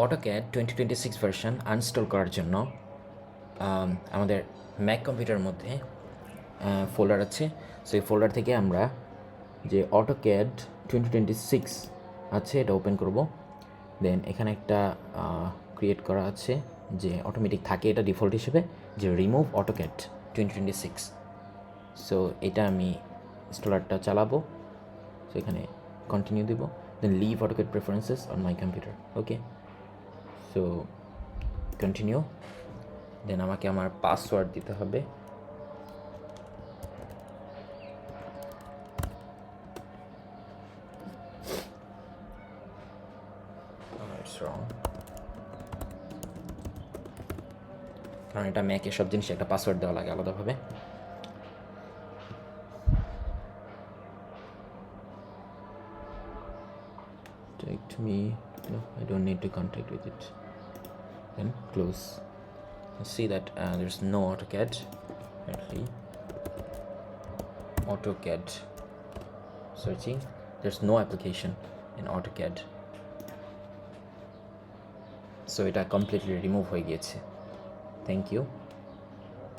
AutoCAD 2026 version uninstall করার জন্য আমাদের ম্যাক কম্পিউটারের মধ্যে ফোল্ডার আছে। সো এই ফোল্ডার থেকে আমরা যে অটোক্যাড 2026 আছে এটা ওপেন করব। দেন এখানে একটা ক্রিয়েট করা আছে যে অটোমেটিক থাকে এটা ডিফল্ট হিসেবে, যে রিমুভ অটোক্যাড 2026। সো এটা আমি ইনস্টলারটা চালাবো। সো এখানে কন্টিনিউ দিব, then leave AutoCAD preferences on my computer. Okay, so continue. Then আমাকে আমার পাসওয়ার্ড দিতে হবে। ইটস রং, কারণ এটা ম্যাকে সব জিনিসে একটা পাসওয়ার্ড দেওয়া লাগে আলাদাভাবে। Contact me. No, I don't need to contact with it. Then close. See that there's no AutoCAD. Apparently, AutoCAD. Searching. There's no application in AutoCAD. So এটা completely remove হয়ে গিয়েছে। Thank you.